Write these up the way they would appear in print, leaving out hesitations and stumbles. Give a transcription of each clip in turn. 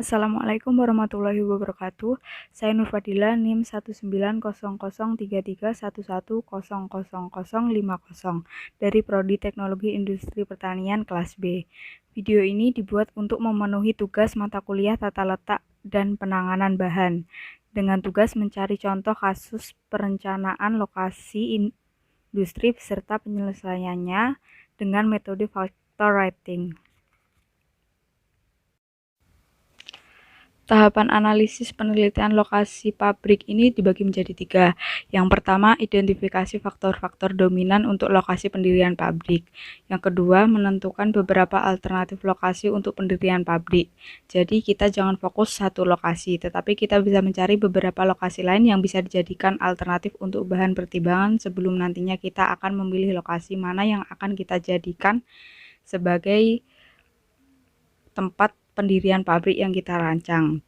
Assalamualaikum warahmatullahi wabarakatuh. Saya Nur Fadila, NIM 190033311000050 dari Prodi Teknologi Industri Pertanian kelas B. Video ini dibuat untuk memenuhi tugas mata kuliah tata letak dan penanganan bahan dengan tugas mencari contoh kasus perencanaan lokasi industri beserta penyelesaiannya dengan metode factor rating. Tahapan analisis penelitian lokasi pabrik ini dibagi menjadi 3. Yang pertama, identifikasi faktor-faktor dominan untuk lokasi pendirian pabrik. Yang kedua, menentukan beberapa alternatif lokasi untuk pendirian pabrik. Jadi, kita jangan fokus satu lokasi, tetapi kita bisa mencari beberapa lokasi lain yang bisa dijadikan alternatif untuk bahan pertimbangan sebelum nantinya kita akan memilih lokasi mana yang akan kita jadikan sebagai tempat pendirian pabrik yang kita rancang.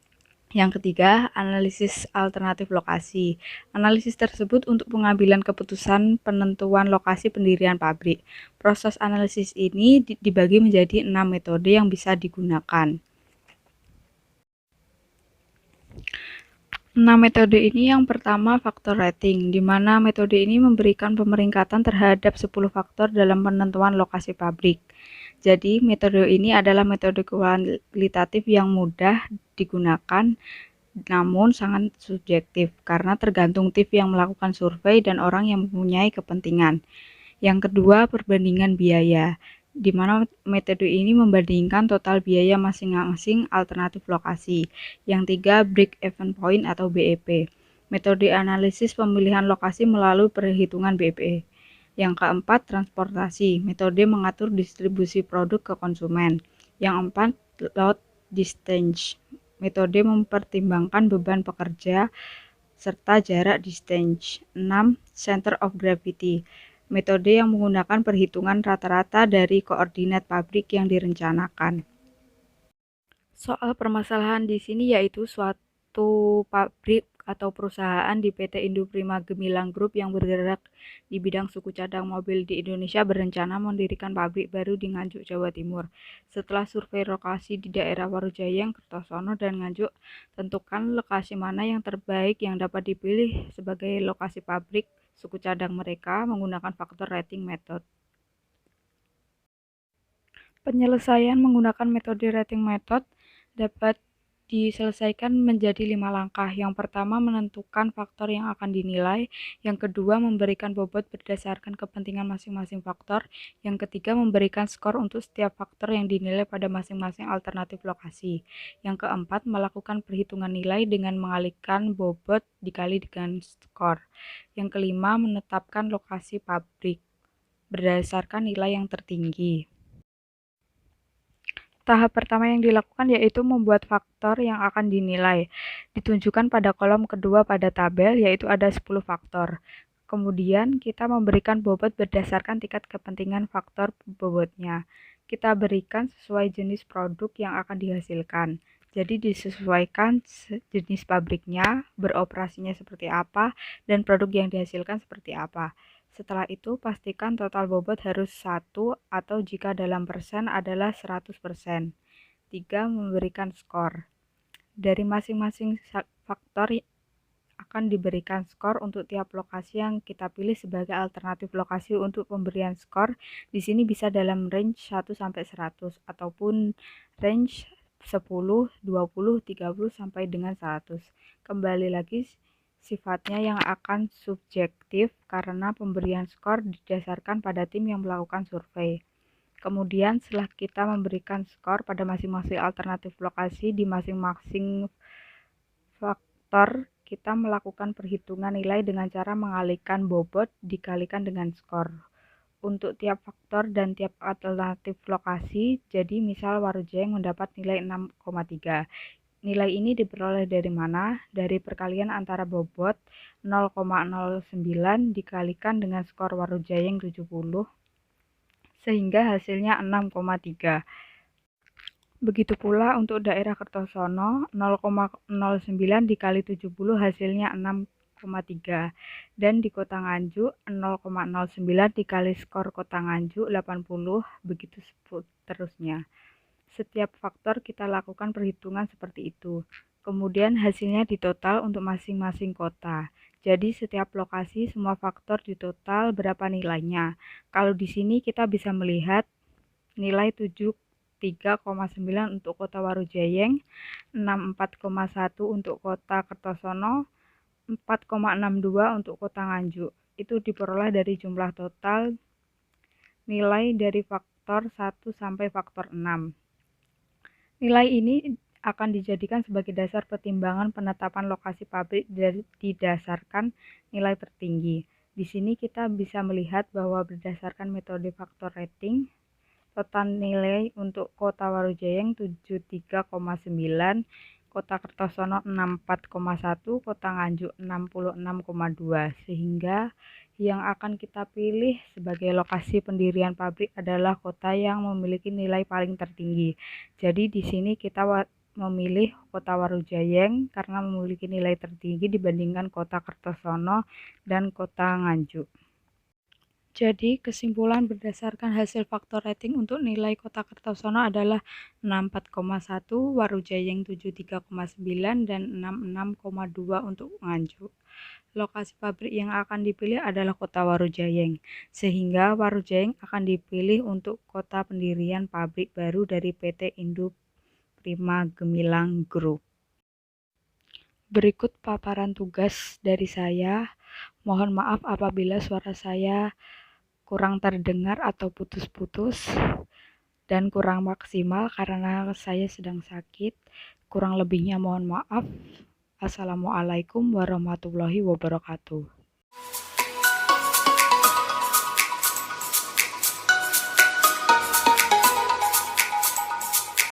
Yang ketiga, analisis alternatif lokasi. Analisis tersebut untuk pengambilan keputusan penentuan lokasi pendirian pabrik. Proses analisis ini dibagi menjadi 6 metode yang bisa digunakan. 6 metode ini yang pertama faktor rating, di mana metode ini memberikan pemeringkatan terhadap 10 faktor dalam penentuan lokasi pabrik. Jadi, metode ini adalah metode kualitatif yang mudah digunakan, namun sangat subjektif karena tergantung tim yang melakukan survei dan orang yang mempunyai kepentingan. Yang kedua, perbandingan biaya, di mana metode ini membandingkan total biaya masing-masing alternatif lokasi. Yang tiga, break-even point atau BEP, metode analisis pemilihan lokasi melalui perhitungan BEP. Yang keempat, transportasi, metode mengatur distribusi produk ke konsumen. Yang empat, load distance, metode mempertimbangkan beban pekerja serta jarak distance. 6. Center of gravity, metode yang menggunakan perhitungan rata-rata dari koordinat pabrik yang direncanakan. Soal permasalahan di sini yaitu suatu pabrik atau perusahaan di PT Indoprima Gemilang Group yang bergerak di bidang suku cadang mobil di Indonesia berencana mendirikan pabrik baru di Nganjuk, Jawa Timur. Setelah survei lokasi di daerah Warujayeng, Kertosono, dan Nganjuk, tentukan lokasi mana yang terbaik yang dapat dipilih sebagai lokasi pabrik suku cadang mereka menggunakan faktor rating method. Penyelesaian menggunakan metode rating method dapat diselesaikan menjadi 5 langkah. Yang pertama, menentukan faktor yang akan dinilai. Yang kedua, memberikan bobot berdasarkan kepentingan masing-masing faktor. Yang ketiga, memberikan skor untuk setiap faktor yang dinilai pada masing-masing alternatif lokasi. Yang keempat, melakukan perhitungan nilai dengan mengalihkan bobot dikali dengan skor. Yang kelima, menetapkan lokasi pabrik berdasarkan nilai yang tertinggi. Tahap pertama yang dilakukan yaitu membuat faktor yang akan dinilai. Ditunjukkan pada kolom kedua pada tabel, yaitu ada 10 faktor. Kemudian kita memberikan bobot berdasarkan tingkat kepentingan faktor bobotnya. Kita berikan sesuai jenis produk yang akan dihasilkan. Jadi disesuaikan jenis pabriknya, beroperasinya seperti apa, dan produk yang dihasilkan seperti apa. Setelah itu, pastikan total bobot harus 1 atau jika dalam persen adalah 100%. 3. Memberikan skor. Dari masing-masing faktor akan diberikan skor untuk tiap lokasi yang kita pilih sebagai alternatif lokasi untuk pemberian skor. Di sini bisa dalam range 1 sampai 100 ataupun range 10, 20, 30 sampai dengan 100. Kembali lagi, sifatnya yang akan subjektif karena pemberian skor didasarkan pada tim yang melakukan survei. Kemudian setelah kita memberikan skor pada masing-masing alternatif lokasi di masing-masing faktor, kita melakukan perhitungan nilai dengan cara mengalihkan bobot dikalikan dengan skor. Untuk tiap faktor dan tiap alternatif lokasi, jadi misal Warujayeng mendapat nilai 6,3. Nilai ini diperoleh dari mana? Dari perkalian antara bobot 0,09 dikalikan dengan skor Warujayeng 70, sehingga hasilnya 6,3. Begitu pula untuk daerah Kertosono, 0,09 dikali 70 hasilnya 6,3. Dan di Kota Nganjuk, 0,09 dikali skor Kota Nganjuk 80, begitu seterusnya. setiap faktor kita lakukan perhitungan seperti itu. Kemudian hasilnya ditotal untuk masing-masing kota. Jadi setiap lokasi semua faktor ditotal berapa nilainya. Kalau di sini kita bisa melihat nilai 73,9 untuk kota Warujayeng, 64,1 untuk kota Kertosono, 4,62 untuk kota Nganjuk. Itu diperoleh dari jumlah total nilai dari faktor 1 sampai faktor 6. Nilai ini akan dijadikan sebagai dasar pertimbangan penetapan lokasi pabrik didasarkan nilai tertinggi. Di sini kita bisa melihat bahwa berdasarkan metode faktor rating, total nilai untuk kota Warujayeng 73,9, kota Kertosono 64,1, kota Nganjuk 66,2, sehingga yang akan kita pilih sebagai lokasi pendirian pabrik adalah kota yang memiliki nilai paling tertinggi. Jadi di sini kita memilih kota Warujayeng karena memiliki nilai tertinggi dibandingkan kota Kertosono dan kota Nganjuk. Jadi, kesimpulan berdasarkan hasil faktor rating untuk nilai kota Kertosono adalah 64,1, Warujayeng 73,9, dan 66,2 untuk Nganjuk. Lokasi pabrik yang akan dipilih adalah kota Warujayeng, sehingga Warujayeng akan dipilih untuk kota pendirian pabrik baru dari PT Indo Prima Gemilang Group. Berikut paparan tugas dari saya. Mohon maaf apabila suara saya kurang terdengar atau putus-putus dan kurang maksimal karena saya sedang sakit. Kurang lebihnya mohon maaf. Assalamualaikum warahmatullahi wabarakatuh.